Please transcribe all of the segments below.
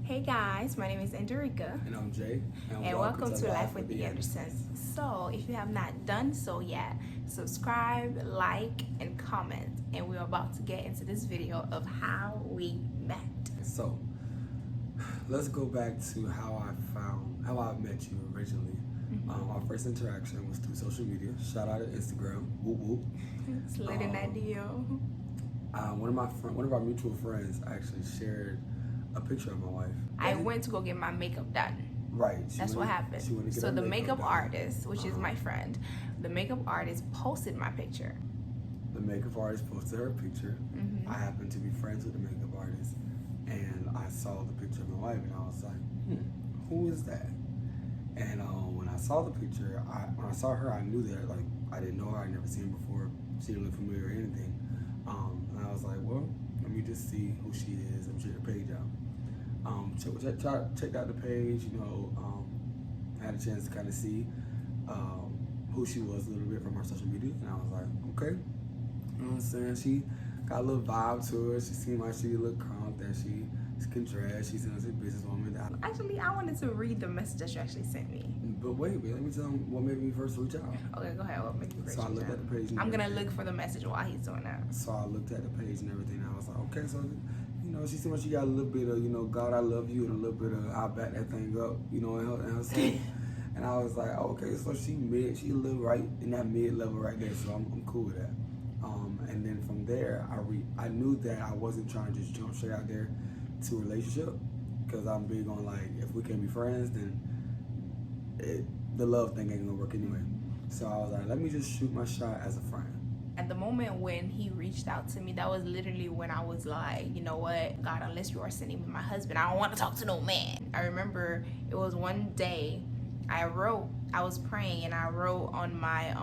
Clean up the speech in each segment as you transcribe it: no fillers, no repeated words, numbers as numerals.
Hey guys, my name is Enderica. And I'm Jay. And welcome to Life with the Andersons. So, if you have not done so yet, subscribe, like, and comment. And we're about to get into this video of how we met. So, let's go back to how I met you originally. Our first interaction was through social media. Shout out to Instagram. Whoop whoop. Slid in that DM. One of our mutual friends actually shared a picture of my wife. I went to go get my makeup done. Right. That's what happened. So the makeup artist, which is my friend, the makeup artist posted my picture. The makeup artist posted her picture. I happened to be friends with the makeup artist, and I saw the picture of my wife, and I was like, who is that? And when I saw the picture, when I saw her, I knew that, like, I didn't know her, I'd never seen her before, she didn't look familiar or anything. And I was like, well, let me just see who she is and check her page out. Checked out the page, had a chance to kind of see who she was a little bit from her social media, and I was like, okay. You know what I'm saying? She got a little vibe to her. She seemed like she looked calm, that she can dress. She's a businesswoman. Actually, I wanted to read the message that you actually sent me. But wait, let me tell him what made me first reach out. Okay, go ahead. What made you first reach out? So I looked at the page. I'm gonna look for the message while he's doing that. So I looked at the page and everything, and I was like, okay, so she seemed like she got a little bit of, God, I love you, and a little bit of I'll back that thing up, in her song. And I was like, okay, so she a little right in that mid level right there, so I'm cool with that. And then from there, I knew that I wasn't trying to just jump straight out there to a relationship, because I'm big on, like, if we can be friends, then the love thing ain't gonna work anyway. So I was like, let me just shoot my shot as a friend. At the moment when he reached out to me, that was literally when I was like, you know what, God, unless you are sending me my husband, I don't want to talk to no man. I remember it was one day I was praying, and I wrote on my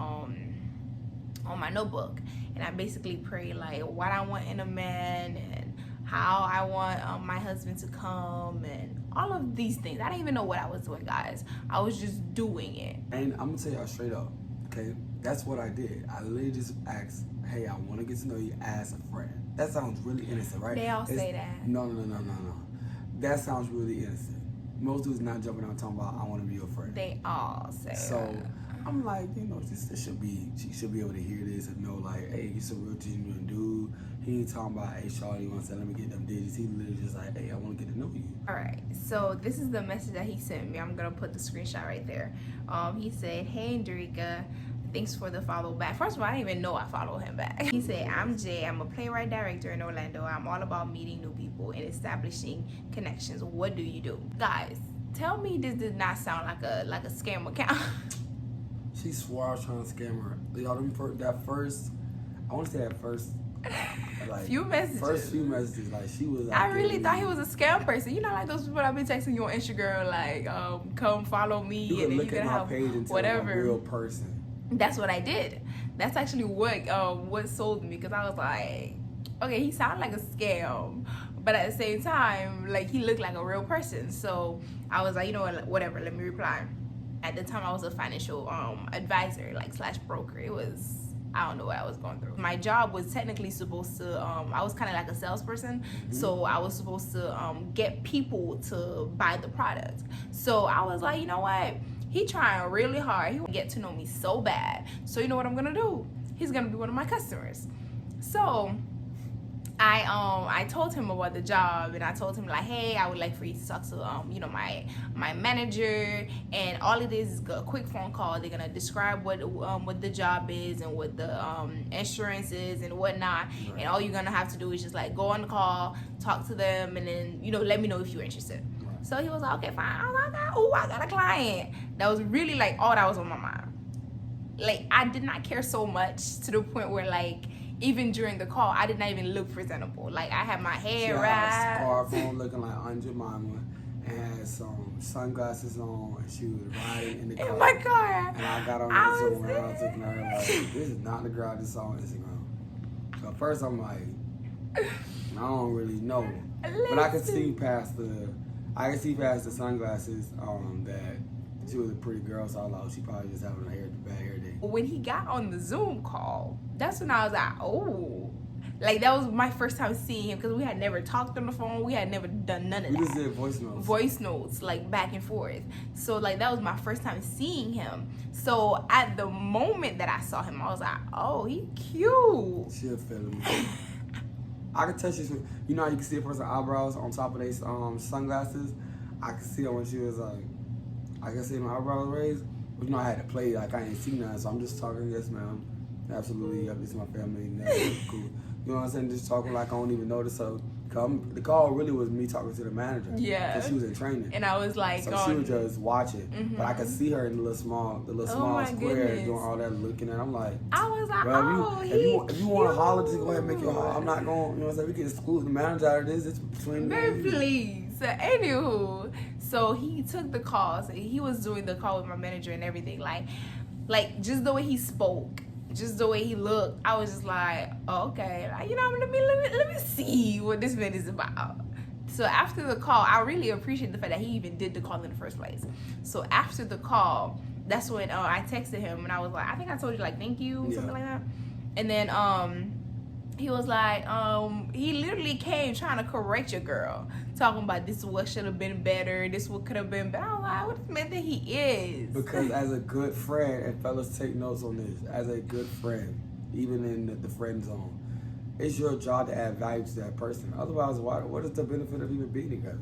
notebook, and I basically prayed like what I want in a man and how I want my husband to come and all of these things. I didn't even know what I was doing, guys. I was just doing it. And I'm gonna tell y'all straight up, okay? That's what I did. I literally just asked, hey, I want to get to know you as a friend. That sounds really innocent, right? They all say that. No. That sounds really innocent. Most dudes not jumping out talking about, I want to be your friend. They all say so that. I'm like, she should be able to hear this and know, like, hey, he's a real genuine dude. He ain't talking about, hey, shawty, want to say, let me get them digits. He literally just like, hey, I want to get to know you. All right, so this is the message that he sent me. I'm gonna put the screenshot right there. He said, hey, Enderica, thanks for the follow back. First of all, I didn't even know I followed him back. He said, I'm Jay. I'm a playwright director in Orlando. I'm all about meeting new people and establishing connections. What do you do? Guys, tell me this did not sound like a scam account. She swore I was trying to scam her. Y'all, I want to say that first, like, few messages. First few messages, like, she was. I really thought he was a scam person. You know, like those people that be texting you on Instagram, like, come follow me, you and then look you can at have my page and tell whatever. I'm a real person. That's what I did. That's actually what sold me, because I was like, okay, he sounded like a scam, but at the same time, like, he looked like a real person. So I was like, you know what, whatever, let me reply. At the time, I was a financial advisor, like / broker. It was, I don't know what I was going through. My job was technically supposed to, I was kind of like a salesperson. So I was supposed to get people to buy the product. So I was like, you know what? He trying really hard. He want to get to know me so bad. So you know what I'm gonna do? He's gonna be one of my customers. So I told him about the job, and I told him, like, hey, I would like for you to talk to my manager, and all it is a quick phone call. They're gonna describe what the job is and what the insurance is and whatnot. Right. And all you're gonna have to do is just like go on the call, talk to them, and then let me know if you're interested. Right. So he was like, okay, fine. I was like, oh, I got a client. That was really like all that was on my mind. Like, I did not care so much to the point where, like, even during the call, I did not even look presentable. Like, I had my hair wrapped. She had a scarf on looking like Aunt Jemima, and had some sunglasses on, and she was riding in the car. In my car. And I got on the Zoom, and I was looking at her like, this is not the girl I just saw on Instagram. So at first I'm like, I don't really know. But I could see past the sunglasses that she was a pretty girl, so I was like, she probably just having a bad hair day. When he got on the Zoom call, that's when I was like, oh, Like, that was my first time seeing him because we had never talked on the phone. We had never done none of that. We just did voice notes. Voice notes, like, back and forth. So, like, that was my first time seeing him. So, at the moment that I saw him, I was like, oh, he cute. She'll feel me. I can tell you, you know how you can see a person's eyebrows on top of their sunglasses? I can see her when she was like, I can see my eyebrows raised. But you know, I had to play, like, I ain't seen none, so I'm just talking, yes, ma'am. Absolutely, this is my family, never cool. You know what I'm saying? Just talking like I don't even notice. So the call really was me talking to the manager. Yeah. Because she was in training. And I was like, so she was just watching. Mm-hmm. But I could see her in the little small square doing all that looking, and I'm like, I was like, well, if you want to holler, just go ahead and make your holler. I'm not going, you know what I'm saying? We can exclude the manager out of this. It's between me and you. Please. Anywho, so he took the call. So he was doing the call with my manager and everything. Like just the way he spoke, just the way he looked, I was just like, oh, okay, like, you know, let me see what this man is about. So after the call, I really appreciate the fact that he even did the call in the first place. So after the call, that's when I texted him and I was like, I think I told you, like, thank you, something like that. And then he was like, he literally came trying to correct your girl, talking about this is what should have been better, this what could have been better. I was like, what does man think he is? Because as a good friend, and fellas take notes on this, as a good friend, even in the friend zone, it's your job to add value to that person. Otherwise, what is the benefit of even being together?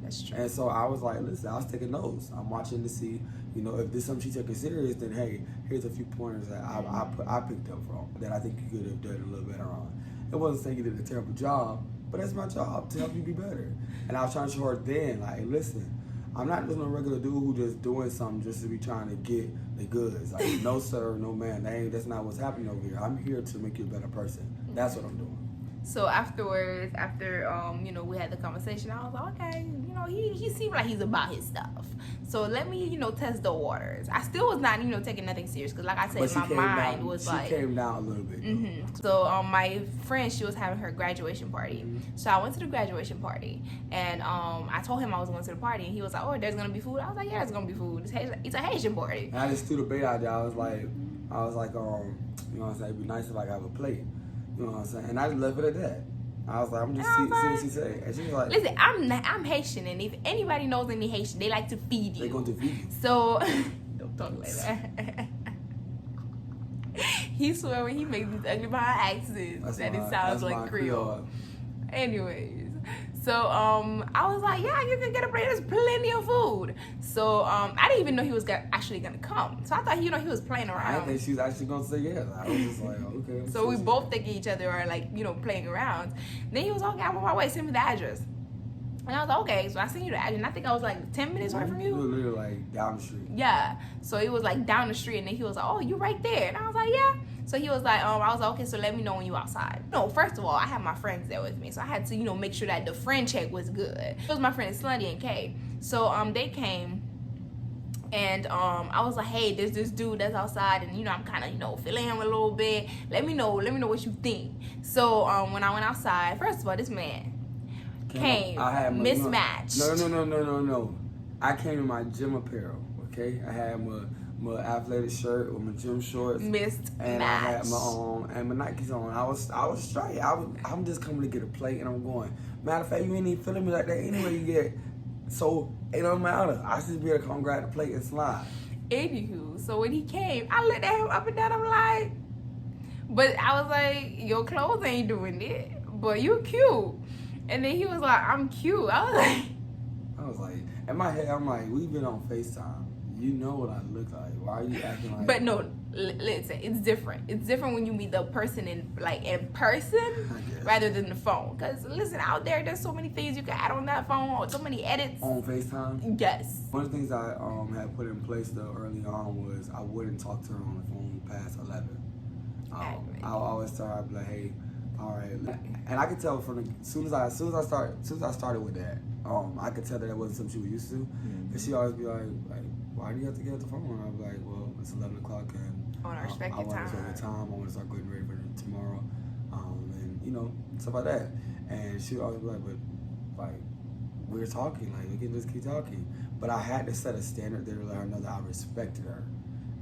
That's true. And so I was like, listen, I was taking notes. I'm watching to see, you know, if this is something she taking serious, then hey, here's a few pointers that I picked up from that I think you could have done a little better on. It wasn't saying you did a terrible job, but that's my job, to help you be better. And I was trying to show her then, like, listen, I'm not just a regular dude who just doing something just to be trying to get the goods. Like, no sir, no man, that's not what's happening over here. I'm here to make you a better person. That's what I'm doing. So afterwards, after you know, we had the conversation, I was like, okay, you know, he seemed like he's about his stuff. So let me, you know, test the waters. I still was not, you know, taking nothing serious because, like I said, my mind was like, she came down a little bit. Mm-hmm. So my friend, she was having her graduation party. Mm-hmm. So I went to the graduation party, and I told him I was going to the party, and he was like, oh, there's gonna be food. I was like, yeah, there's gonna be food. It's a Haitian party. And I just threw the bait out there. I was like, you know what I'm saying, it'd be nice if I could have a plate. You know what I'm saying? And I just left it at that. I was like, I'm just see what she said. And she was like, listen, I'm Haitian, and if anybody knows any Haitian, they like to feed you. They're going to feed you. So, don't talk like that. He swear when he makes these ugly behind accents that it sounds like Creole. Anyways, so I was like, yeah, you can get a plate. There's plenty of food. So I didn't even know he was actually gonna come. So I thought, you know, he was playing around. I didn't think she was actually gonna say yes. I was just like, okay. So we both think each other are, like, you know, playing around. Then he was okay, I'm on my way. Send me the address. And I was like, okay. So I sent you the address. And I think I was like 10 minutes away from you. You were literally like down the street. Yeah. So it was like down the street, and then he was like, oh, you right there. And I was like, yeah. So he was like, I was like, okay, so let me know when you outside. No, first of all, I had my friends there with me. So I had to, you know, make sure that the friend check was good. It was my friends Slutty and Kay. So they came, and I was like, hey, there's this dude that's outside, and, you know, I'm kind of, you know, feeling him a little bit. Let me know what you think. So when I went outside, first of all, this man came mismatched. No. I came in my gym apparel, okay? I had my athletic shirt with my gym shorts, and I had my and my Nikes on. I was straight. I'm just coming to get a plate, and I'm going. Matter of fact, you ain't even feeling me like that anyway. You get, so it don't matter. I should be able to come grab the plate and slide. Anywho, so when he came, I looked at him up and down. I'm like, but I was like, your clothes ain't doing it, but you cute. And then he was like, I'm cute. I was like, in my head, I'm like, we've been on FaceTime. You know what I look like. Why are you acting like? But no, listen, it's different. It's different when you meet the person in person rather than the phone. Because listen, out there's so many things you can add on that phone, or so many edits. On FaceTime? Yes. One of the things I had put in place though early on was I wouldn't talk to her on the phone past 11. I'll always tell her, I'd be like, hey, all right. And I could tell from as soon as I started with that, I could tell that wasn't something she was used to. Because she always be like, why do you have to get at the phone? And I'd be like, well, it's 11 o'clock and on our respective I want to take the time. I want to start getting ready for tomorrow. And, you know, stuff like that. And she would always be like, but, like, we're talking. Like, we can just keep talking. But I had to set a standard there to let her know that I respected her.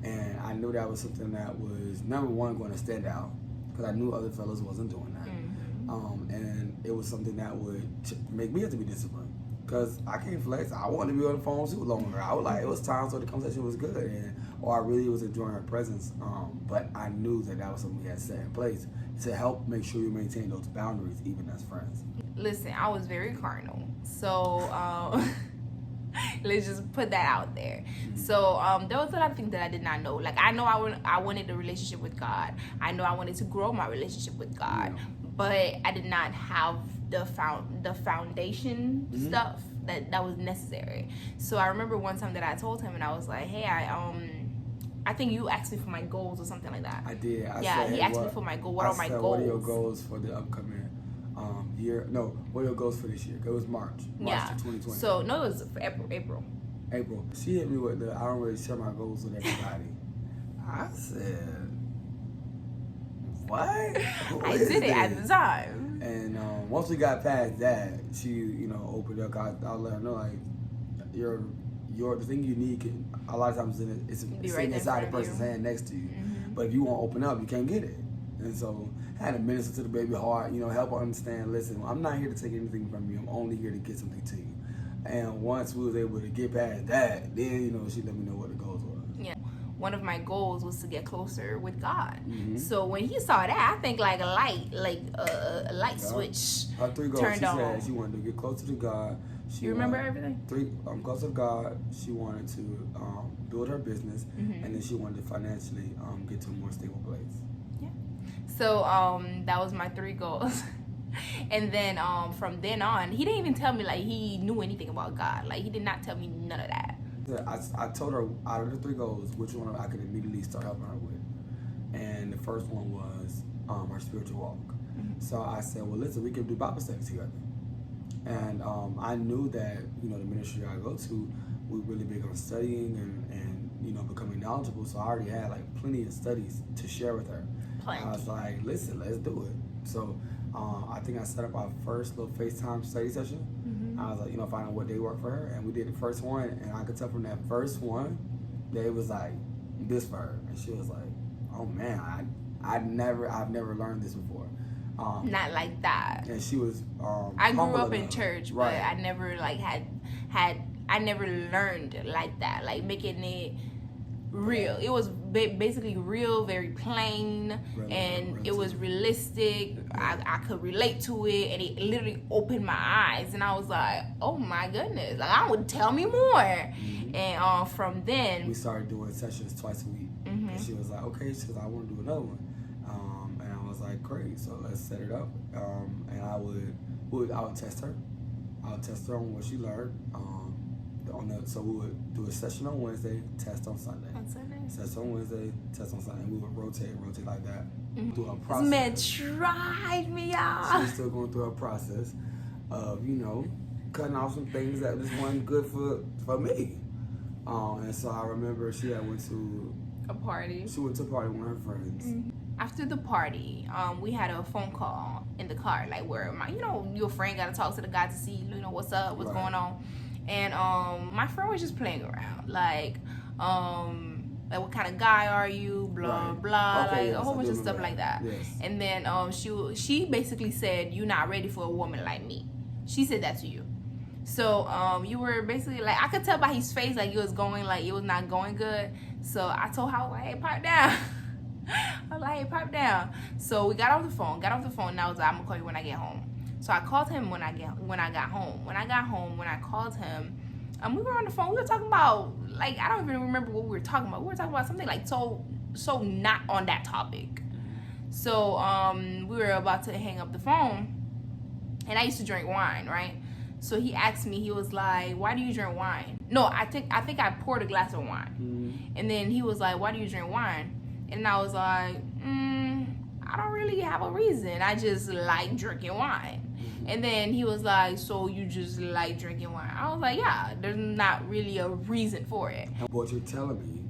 And I knew that was something that was, number one, going to stand out. Because I knew other fellas wasn't doing that. Mm-hmm. And it was something that would make me have to be disciplined. Because I can't flex. I wanted to be on the phone too longer. I was like, it was times where the conversation was good, or I really was enjoying her presence. But I knew that was something we had set in place to help make sure you maintain those boundaries, even as friends. Listen, I was very carnal, so let's just put that out there. So there was a lot of things that I did not know. Like, I know I wanted a relationship with God. I know I wanted to grow my relationship with God, but I did not have the foundation stuff that was necessary. So I remember one time that I told him, and I was like, hey, I think you asked me for my goals or something like that. I did. He asked me for my goal. What are my goals? What are your goals for the upcoming year? No, what are your goals for this year? It was March to 2020. So no, it was for April. She hit me with I don't really share my goals with everybody. I said, what? I did it at the time. And once we got past that, she, opened up. I let her know, like, the thing you need a lot of times it's sitting inside the person's hand next to you. But if you won't open up, you can't get it. And so I had to minister to the baby heart, help her understand, listen, I'm not here to take anything from you. I'm only here to get something to you. And once we was able to get past that, then, she let me know what the goals were. Yeah. One of my goals was to get closer with God. So when he saw that, I think like a light switch her 3 goals, turned on. She said she wanted to get closer to God. You remember everything? 3 closer to God. She wanted to build her business, and then she wanted to financially get to a more stable place. Yeah. So that was my 3 goals. And then from then on, he didn't even tell me like he knew anything about God. Like, he did not tell me none of that. I told her out of the 3 goals, which one I could immediately start helping her with. And the first one was her spiritual walk. So I said, well, listen, we can do Bible studies together. And I knew that, the ministry I go to, we're really big on studying and becoming knowledgeable. So I already had like plenty of studies to share with her. I was like, listen, let's do it. So I think I set up our first little FaceTime study session. I was like, find out what day worked for her. And we did the first one. And I could tell from that first one that it was like this for her. And she was like, oh man, I've never learned this before. Not like that. And she was I grew up in church, but I never like I never learned like that, like making it real. It was basically real, very plain, and it was realistic. I could relate to it, and it literally opened my eyes, and I was like, oh my goodness, like, I would tell me more. And from then we started doing sessions twice a week. And she was like, okay, she says, I want to do another one. And I was like, great, so let's set it up. And I would test her. I would test her on what she learned. So we would do a session on Wednesday, test on Sunday. Test on Wednesday, test on Sunday. And we would rotate like that through a process. This man tried me, y'all. She's still going through a process of, cutting off some things that just weren't good for me. And so I remember she went to a party. She went to a party with her friends. After the party, we had a phone call in the car, like where your friend got to talk to the guy to see, what's up, what's going on. And my friend was just playing around, like what kind of guy are you, blah blah, a whole bunch of stuff like that. Yes. And then she basically said, you're not ready for a woman like me. She said that to you. So you were basically like, I could tell by his face like it was not going good. So I told her, hey, pipe down. I was like, hey, pipe down. So we got off the phone, and I was like, I'm gonna call you when I get home. So I called him when I got home. When I called him, we were on the phone. We were talking about, like, I don't even remember what we were talking about. We were talking about something like so not on that topic. So we were about to hang up the phone, and I used to drink wine, right? So he asked me, he was like, why do you drink wine? No, I think I poured a glass of wine. And then he was like, why do you drink wine? And I was like, I don't really have a reason. I just like drinking wine. And then he was like, so you just like drinking wine? I was like, yeah, there's not really a reason for it. What you're telling me,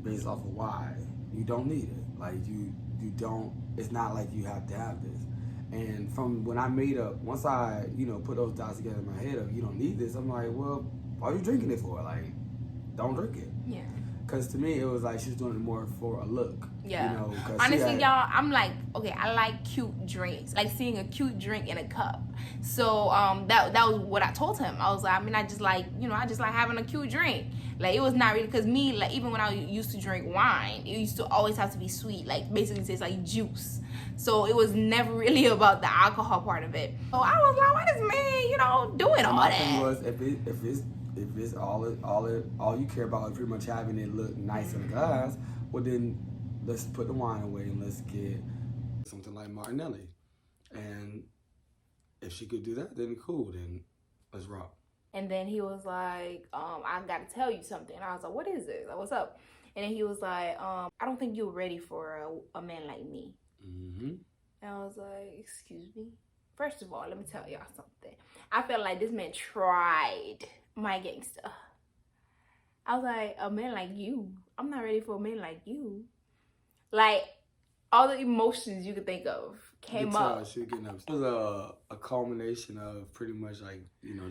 based off of why, you don't need it. Like, you don't, it's not like you have to have this. And from when I once I, put those dots together in my head of, you don't need this, I'm like, well, why are you drinking it for? Like, don't drink it. Yeah. Because to me, it was like she was doing it more for a look. Yeah. You know, honestly, y'all, I'm like, okay, I like cute drinks, like seeing a cute drink in a cup. So that was what I told him. I was like, I mean, I just like having a cute drink. Like, it was not really, because me, like, even when I used to drink wine, it used to always have to be sweet, like basically tastes like juice. So it was never really about the alcohol part of it. So I was like, why this man, doing all my that? thing was, if it's all you care about is pretty much having it look nice in the glass, well then let's put the wine away and let's get something like Martinelli. And if she could do that, then cool, then let's rock. And then he was like, I gotta tell you something. And I was like, what is it? Like, what's up? And then he was like, I don't think you're ready for a man like me. Mm-hmm. And I was like, excuse me? First of all, let me tell y'all something. I felt like this man tried my gangster. I was like, a man like you? I'm not ready for a man like you. Like, all the emotions you could think of came up. She getting up. It was a culmination of pretty much like,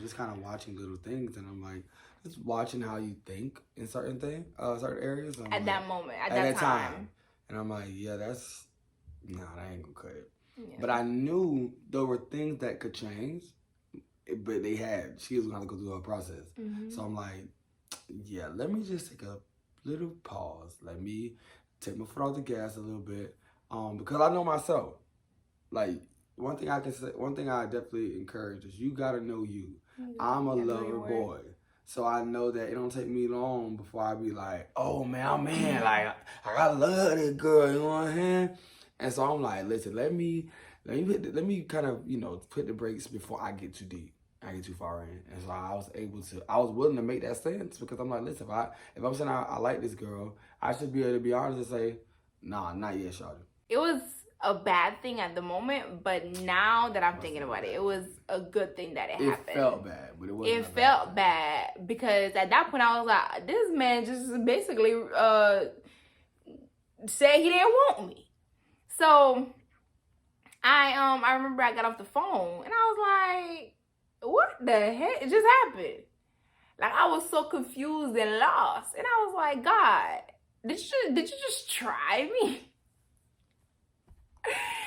just kind of watching little things. And I'm like, just watching how you think in certain areas. At that moment, at that time. And I'm like, yeah, that ain't gonna cut it. Yeah. But I knew there were things that could change, but she was gonna have to go through her process. Mm-hmm. So I'm like, yeah, let me just take a little pause. Let me take my foot off the gas a little bit. Because I know myself. Like, one thing I definitely encourage is you gotta know you. I'm a lover boy. So I know that it don't take me long before I be like, oh man, like I love this girl, you know what I'm saying? And so I'm like, listen, let me kind of, put the brakes before I get too deep. I get too far in. And so I was willing to make that stance because I'm like, listen, if I'm saying I like this girl, I should be able to be honest and say, nah, not yet, shawty. It was a bad thing at the moment, but now that I'm thinking about it, it was a good thing that it happened. It felt bad, but it wasn't. It felt bad because at that point I was like, this man just basically said he didn't want me. So I remember I got off the phone and I was like, what the heck? It just happened. Like, I was so confused and lost. And I was like, God, did you just try me?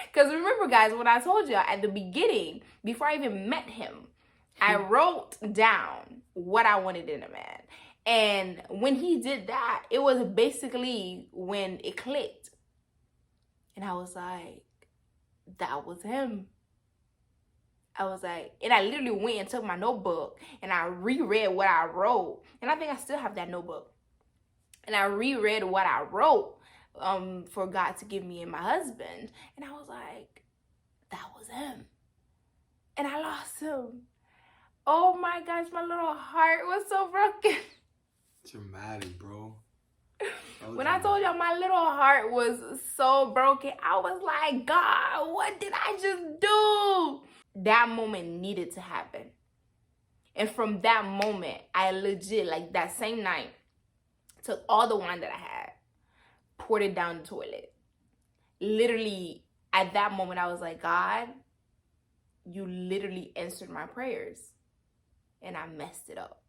Because remember, guys, what I told you at the beginning, before I even met him, I wrote down what I wanted in a man. And when he did that, it was basically when it clicked. And I was like, that was him. I was like, and I literally went and took my notebook and I reread what I wrote. And I think I still have that notebook. And I reread what I wrote for God to give me and my husband. And I was like, that was him. And I lost him. Oh my gosh, my little heart was so broken. Dramatic, bro. When I told y'all my little heart was so broken, I was like, God, what did I just do? That moment needed to happen. And from that moment, I legit, like that same night, took all the wine that I had, poured it down the toilet. Literally, at that moment, I was like, God, you literally answered my prayers. And I messed it up.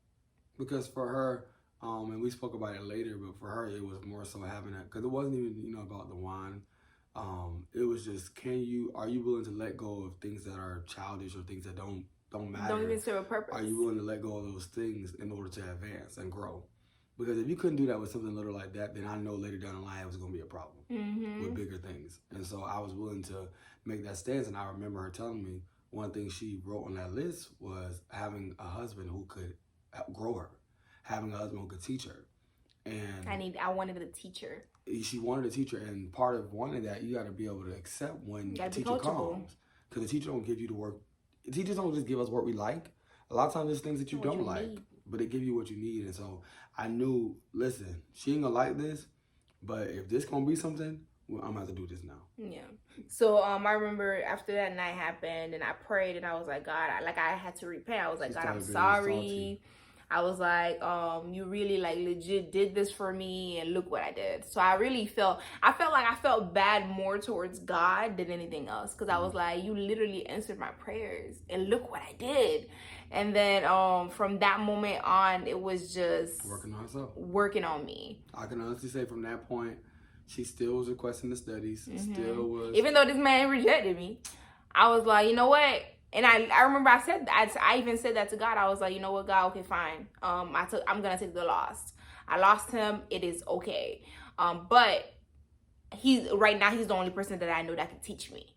Because for her, and we spoke about it later, but for her, it was more so having that, because it wasn't even, about the wine. It was just, are you willing to let go of things that are childish or things that don't matter? Don't even serve a purpose. Are you willing to let go of those things in order to advance and grow? Because if you couldn't do that with something little like that, then I know later down the line it was going to be a problem with bigger things. And so I was willing to make that stance. And I remember her telling me one thing she wrote on that list was having a husband who could grow her, having a husband who could teach her. And I wanted a teacher. She wanted a teacher, and part of wanting that, you got to be able to accept when the teacher comes. Because the teacher don't give you the work. The teachers don't just give us what we like. A lot of times there's things that you don't like, but they give you what you need. And so I knew, listen, she ain't gonna like this, but if this gonna be something, well, I'm gonna have to do this now. Yeah. So I remember after that night happened, and I prayed, and I was like, God, I had to repent. I was like, God, I'm sorry. I was like, you really like legit did this for me, and look what I did. So I felt like I felt bad more towards God than anything else, because I was like, you literally answered my prayers, and look what I did. And then from that moment on, it was just working on herself, working on me. I can honestly say from that point, she still was requesting the studies. Still was, even though this man rejected me. I was like, you know what? And I remember I even said that to God. I was like, you know what, God, okay, fine. I'm gonna take the loss. I lost him. It is okay. But right now he's the only person that I know that can teach me.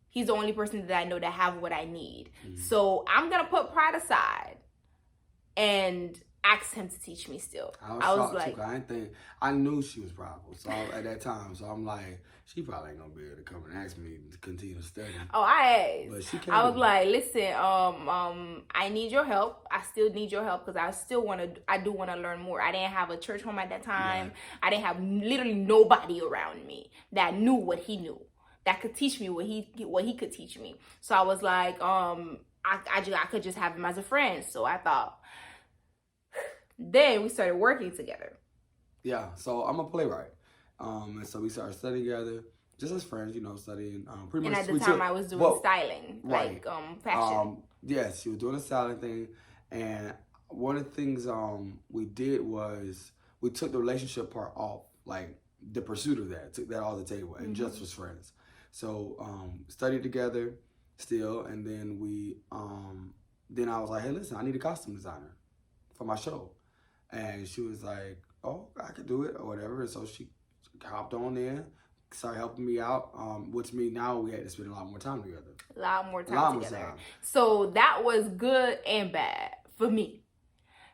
He's the only person that I know that have what I need. So I'm gonna put pride aside and ask him to teach me still. I was like, I knew she was prideful. So at that time, so I'm like, she probably ain't gonna be able to come and ask me to continue to study. Oh, I asked. But she came. I was like, listen, I need your help. I still need your help, because I do want to learn more. I didn't have a church home at that time. Right. I didn't have literally nobody around me that knew what he knew, that could teach me what he could teach me. So I was like, I could just have him as a friend. So I thought. Then we started working together. Yeah, so I'm a playwright. And so we started studying together, just as friends, studying. Pretty much. And at the time, I was doing styling, right. fashion. Yes, she was doing the styling thing. And one of the things we did was we took the relationship part off, like the pursuit of that, took that off the table, and just was friends. So studied together still, and then then I was like, hey, listen, I need a costume designer for my show. And she was like, oh, I could do it or whatever. And so she hopped on there, started helping me out, which means now we had to spend a lot more time together. A lot more time together. So that was good and bad for me.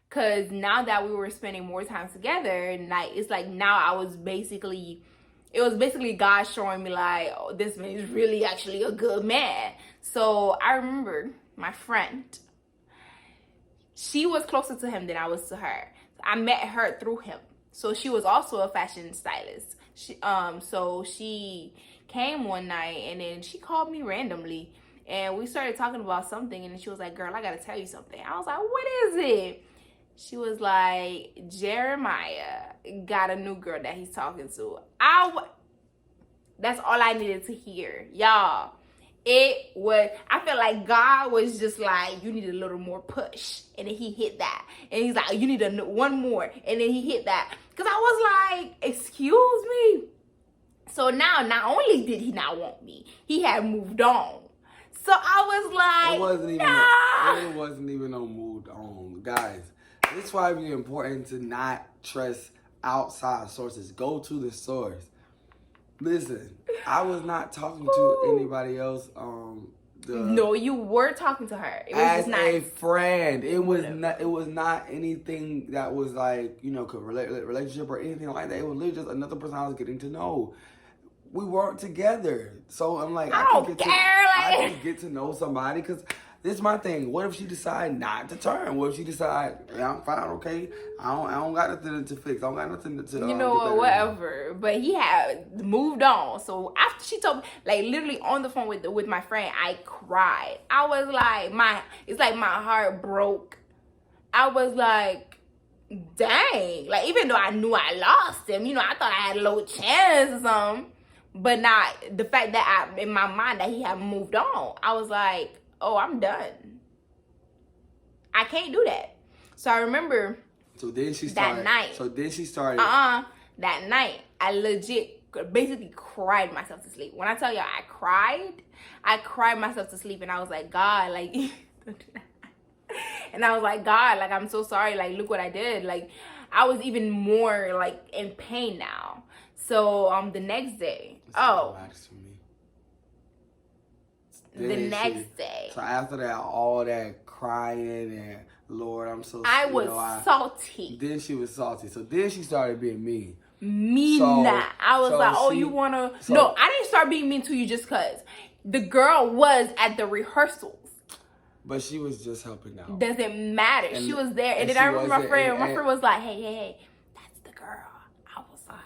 Because now that we were spending more time together, it's like now it was basically God showing me like, oh, this man is really actually a good man. So I remember my friend, she was closer to him than I was to her. I met her through him. So she was also a fashion stylist. So she came one night, and then she called me randomly, and we started talking about something, and then she was like, girl, I gotta tell you something. I was like, what is it? She was like, Jeremiah got a new girl that he's talking to. That's all I needed to hear. Y'all, I felt like God was just like, you need a little more push. And then he hit that. And he's like, you need one more. And then he hit that. Because I was like, excuse me? So now, not only did he not want me, he had moved on. So I was like, it wasn't even no moved on. Guys, this is why it's important to not trust outside sources. Go to the source. Listen, I was not talking to anybody else. No, you were talking to her. It was as just not a friend. It was not. It was not anything that was like relationship or anything like that. It was literally just another person I was getting to know. We weren't together, so I'm like, I can get to know somebody because. This is my thing. What if she decide not to turn? What if she decide, yeah, I'm fine, okay? I don't got nothing to fix. I don't got nothing to you know what, whatever. But he had moved on. So after she told me, like literally on the phone with my friend, I cried. I was like, it's like my heart broke. I was like, dang. Like even though I knew I lost him, I thought I had a low chance or something. But not the fact that in my mind that he had moved on. I was like, oh, I'm done. I can't do that. So I remember that night. So then she started. That night, I legit basically cried myself to sleep. When I tell you I cried myself to sleep, and I was like, God, like, don't do that. And I was like, God, like, I'm so sorry. Like, look what I did. Like, I was even more like in pain now. So the next day, the next day. So after that, all that crying and Lord, I'm so. I was salty. Then she was salty. So then she started being mean. I was like, oh, you wanna? No, I didn't start being mean to you just cause the girl was at the rehearsals. But she was just helping out. Doesn't matter. She was there, and then I remember my friend was like, hey, that's the girl. I was like,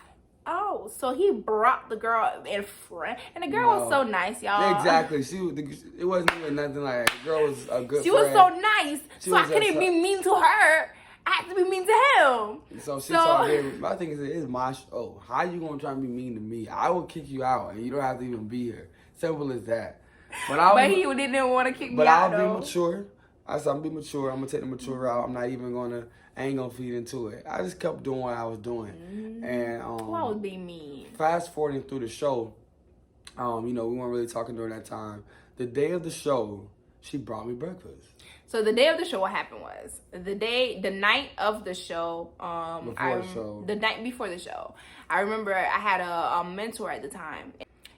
oh, so he brought the girl in front, and the girl was so nice, y'all. Exactly. It wasn't even nothing like that. The girl was a good friend. She was so nice, so I couldn't be mean to her. I have to be mean to him. So she told me, my thing is, it's my show. How you gonna try to be mean to me? I will kick you out, and you don't have to even be here. Simple as that. But he didn't want to kick me out. But I'll be mature. I said, I'm gonna be mature. I'm gonna take the mature route. I'm not even gonna. I ain't gonna feed into it. I just kept doing what I was doing, and I was being mean. Fast forwarding through the show, we weren't really talking during that time. The day of the show, she brought me breakfast. So the day of the show, what happened was the night of the show. The night before the show, I remember I had a mentor at the time,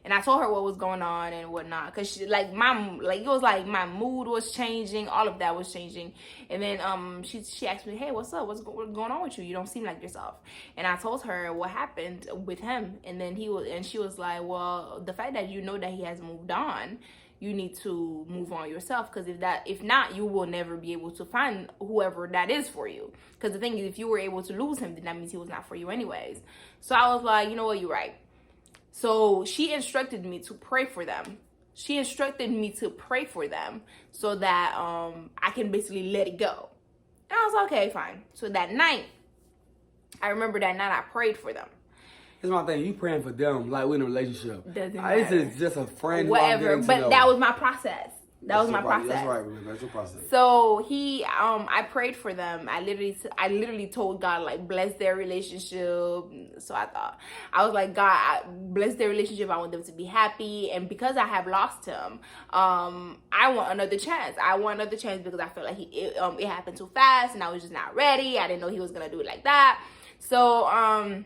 and I told her what was going on and whatnot, cause she it was like my mood was changing, all of that was changing, and then she asked me, hey, what's up? What's going on with you? You don't seem like yourself. And I told her what happened with him, and then she was like, well, the fact that you know that he has moved on, you need to move on yourself, because if not, you will never be able to find whoever that is for you. Because the thing is, if you were able to lose him, then that means he was not for you anyways. So I was like, you know what, you're right. So she instructed me to pray for them. She instructed me to pray for them so that I can basically let it go. And I was like, okay, fine. So that night, I remember that night I prayed for them. That's my thing. You praying for them like we're in a relationship. Doesn't matter. This is just a friend. Whatever. But that was my process. That was my process. That's right. That's your process. So I prayed for them. I literally told God, like, bless their relationship. So I was like, God, bless their relationship. I want them to be happy. And because I have lost him, I want another chance. I want another chance because I felt like it happened too fast and I was just not ready. I didn't know he was gonna do it like that. So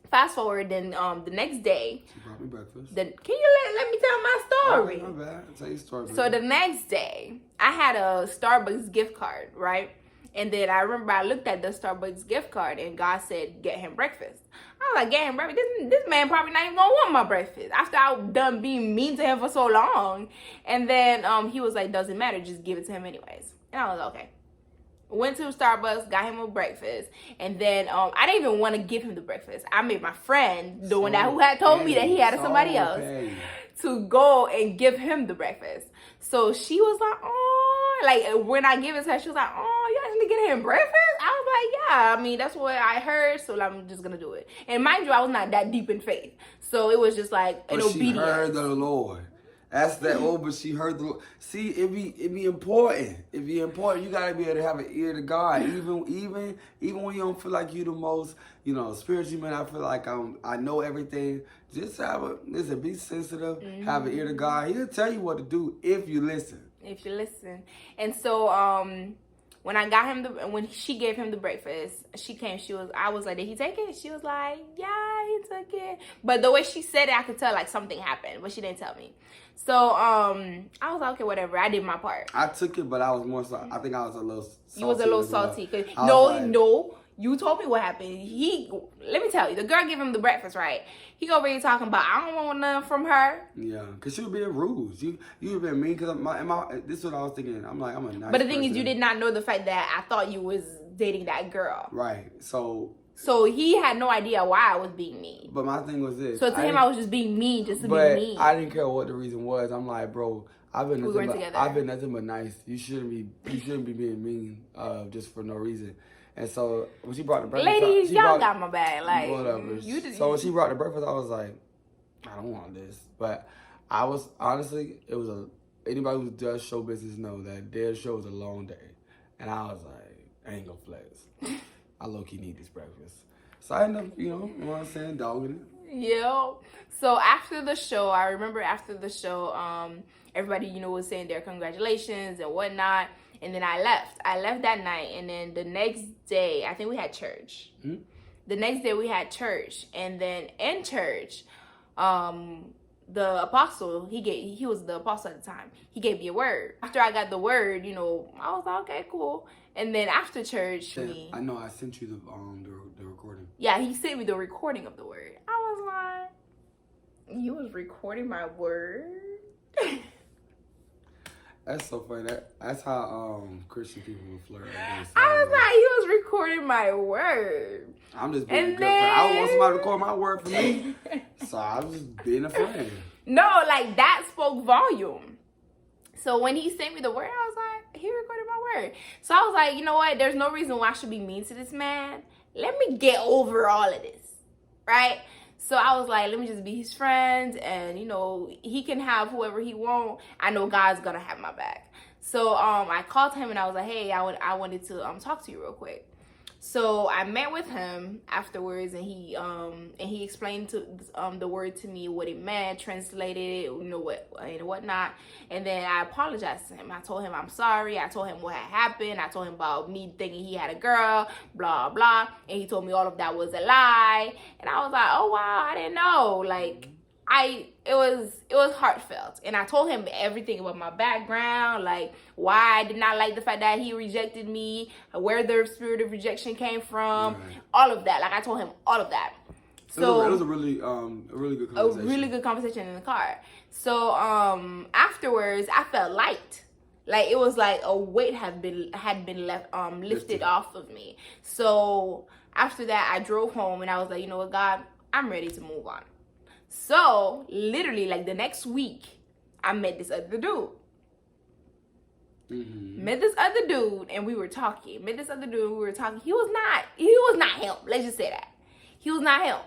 fast forward, then the next day. She brought me breakfast. Can you let me tell my story? Okay, my bad. I'll tell you a story. So the next day, I had a Starbucks gift card, right? And then I remember I looked at the Starbucks gift card and God said, get him breakfast. I was like, get him breakfast? This man probably not even gonna want my breakfast after I've done being mean to him for so long. And then he was like, doesn't matter, just give it to him anyways. And I was like, okay. Went to Starbucks, got him a breakfast, and then I didn't even want to give him the breakfast. I made my friend, the one who had told me that he had somebody else, to go and give him the breakfast. So she was like, oh, like when I gave it to her, she was like, oh, you actually get him breakfast? I was like, yeah, I mean, that's what I heard, so I'm just going to do it. And mind you, I was not that deep in faith. So it was just like an obedience. She heard the Lord. That's that but she heard the Lord. See, it be important. It be important. You gotta be able to have an ear to God. Even when you don't feel like you the most, spiritually man, I feel like I know everything. Just be sensitive, have an ear to God. He'll tell you what to do if you listen. If you listen. And so when I got him when she gave him the breakfast, she came, I was like, did he take it? She was like, yeah, he took it. But the way she said it, I could tell like something happened, but she didn't tell me. So I was like, okay, whatever. I did my part. I took it, but I was more so, I think I was a little salty. You was a little salty. No, you told me what happened. Let me tell you, the girl gave him the breakfast, right? He over here talking about, I don't want nothing from her. Yeah, because she was being rude. You were being mean, because this is what I was thinking. I'm like, I'm a nice But the thing person. is, you did not know the fact that I thought you was dating that girl. Right, so he had no idea why I was being mean. But my thing was this. So to him, I was just being mean just to be mean. I didn't care what the reason was. I'm like, bro, I've been nothing but nice. You shouldn't be being mean just for no reason. And so when she brought the breakfast, ladies, y'all got my bag. Like whatever. So when she brought the breakfast, I was like, I don't want this. But I was honestly, anybody who does show business know that their show was a long day, and I was like, I ain't gonna flex. I low-key need this breakfast. So I ended up, you know what I'm saying, dogging it. Yeah. So after the show, I remember after the show, everybody, was saying their congratulations and whatnot. And then I left. I left that night. And then the next day, I think we had church. Mm-hmm. The next day we had church. And then in church, the apostle, he was the apostle at the time. He gave me a word. After I got the word, I was like, okay, cool. And then after church, I know I sent you the recording. Yeah, he sent me the recording of the word. I was like, you was recording my word? That's so funny. That's how Christian people will flirt. I was like, he was recording my word. I'm just being a good friend. I don't want somebody to record my word for me. So I was just being a friend. No, like that spoke volume. So when he sent me the word, I was like, he recorded my word. So I was like, you know what? There's no reason why I should be mean to this man. Let me get over all of this, right? So I was like, let me just be his friend, and you know, he can have whoever he want. I know God's gonna have my back. So I called him and I was like, hey, I wanted to talk to you real quick. So I met with him afterwards, and he explained to the word to me, what it meant, translated it, you know, what and whatnot. And then I apologized to him. I told him I'm sorry. I told him what had happened. I told him about me thinking he had a girl, blah blah. And he told me all of that was a lie. And I was like, oh wow, I didn't know. Like it was heartfelt, and I told him everything about my background, like why I did not like the fact that he rejected me, where the spirit of rejection came from, all of that. Like I told him all of that. So it was a really good conversation. A really good conversation in the car. So afterwards, I felt light. Like it was like a weight had been lifted off of me. So after that, I drove home and I was like, you know what, God, I'm ready to move on. So literally, like the next week, I met this other dude. Met this other dude, and we were talking. He was not him. Let's just say that he was not him.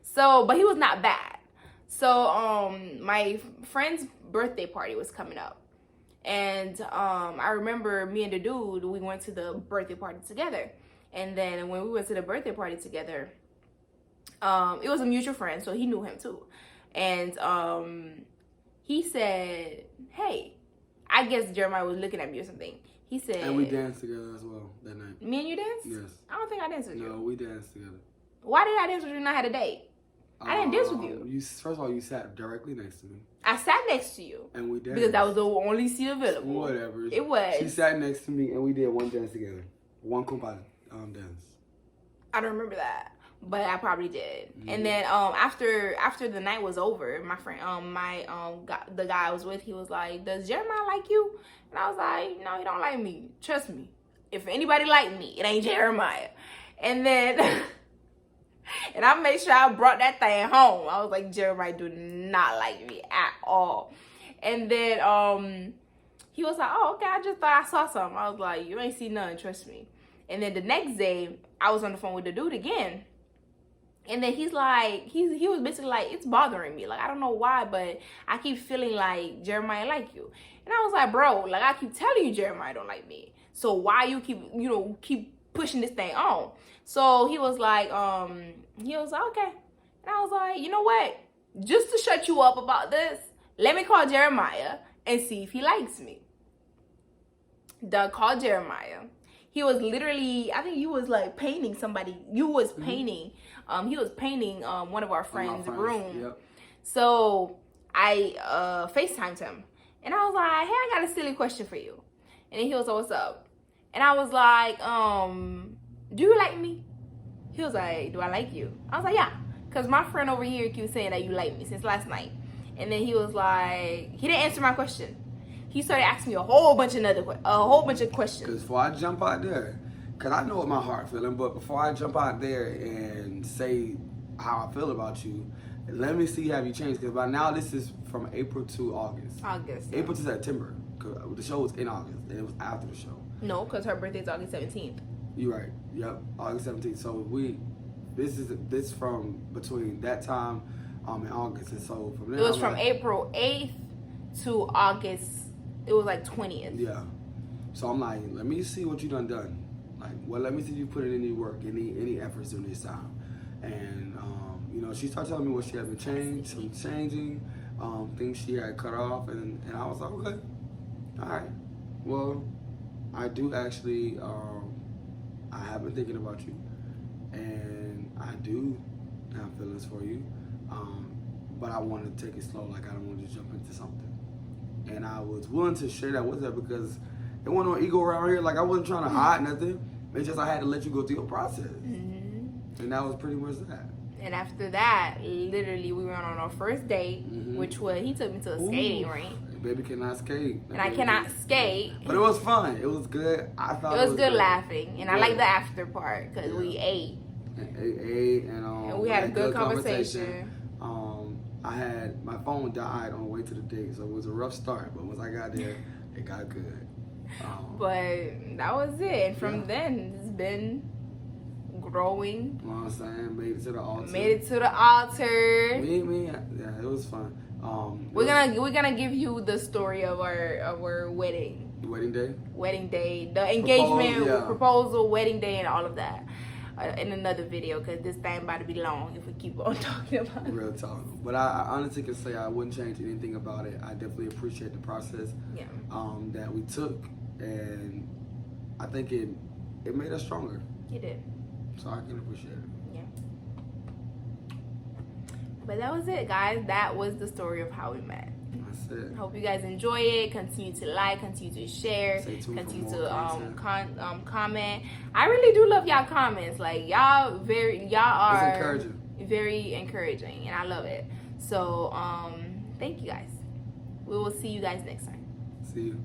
So, but he was not bad. So, my friend's birthday party was coming up, and I remember me and the dude, we went to the birthday party together. And then when we went to the birthday party together, it was a mutual friend, so he knew him too. And he said, hey, I guess Jeremiah was looking at me or something. He said, and we danced together as well that night. Me and you danced? Yes. I don't think I danced with you. No, we danced together. Why did I dance with you and I had a date? I didn't dance with you. First of all, you sat directly next to me. I sat next to you. And we danced. Because that was the only seat available. Whatever. It was. She sat next to me and we did one dance together. One compadre dance. I don't remember that, but I probably did. And then after the night was over, my friend the guy I was with, he was like, does Jeremiah like you? And I was like, no, he don't like me. Trust me. If anybody like me, it ain't Jeremiah. And then and I made sure I brought that thing home. I was like, Jeremiah do not like me at all. And then he was like, oh, okay, I just thought I saw something. I was like, you ain't see nothing, trust me. And then the next day, I was on the phone with the dude again. And then he's like, he was basically like, it's bothering me. Like, I don't know why, but I keep feeling like Jeremiah like you. And I was like, bro, like, I keep telling you Jeremiah don't like me. So why you keep pushing this thing on? So he was like, okay. And I was like, you know what? Just to shut you up about this, let me call Jeremiah and see if he likes me. Doug called Jeremiah. He was literally, I think he was like painting somebody. You was painting. He was painting one of our friends' room. Yep. So I FaceTimed him. And I was like, hey, I got a silly question for you. And then he was like, what's up? And I was like, do you like me? He was like, do I like you? I was like, yeah. Because my friend over here keeps saying that you like me since last night. And then he was like, he didn't answer my question. He started asking me a whole bunch of questions. Because before I jump out there, because I know what my heart feeling, but before I jump out there and say how I feel about you, let me see have you changed. Because by now this is from April to August. Yeah. April to September. Cause the show was in August, and it was after the show. No, because her birthday's August 17th. You're right. Yep, August 17th. So this from between that time and August, and so from there. It was from April 8th to August. It was like 20th. Yeah. So I'm like, let me see what you done. Like, well, let me see if you put in any work, any efforts during this time. And she started telling me what she had been changing, things she had cut off, and I was like, okay, all right. Well, I do actually. I have been thinking about you, and I do have feelings for you, but I want to take it slow. Like, I don't want to jump into something. And I was willing to share that with her because there wasn't no ego around here. Like, I wasn't trying to hide nothing. It's just I had to let you go through your process. Mm-hmm. And that was pretty much that. And after that, literally, we went on our first date, which was, he took me to a skating rink. Baby cannot skate. And I cannot skate. But it was fun. It was good. I thought it was good laughing. And I like the after part because we ate. And we had a good conversation. my phone died on the way to the date, so it was a rough start. But once I got there, it got good. But that was it. And from then, it's been growing. You know what I'm saying? Made it to the altar. Made it to the altar. Yeah, it was fun. We're gonna give you the story of our wedding. Wedding day. Wedding day, the engagement, proposal, wedding day, and all of that. In another video, because this thing about to be long if we keep on talking about it. Real talk. But I honestly can say I wouldn't change anything about it. I definitely appreciate the process that we took, and I think it made us stronger. It did. So I can appreciate it. Yeah. But that was it, guys. That was the story of how we met. That's it. Hope you guys enjoy it. Continue to like, continue to share, continue to comment. I really do love y'all comments. Like y'all are very encouraging, and I love it. So thank you guys. We will see you guys next time. See you.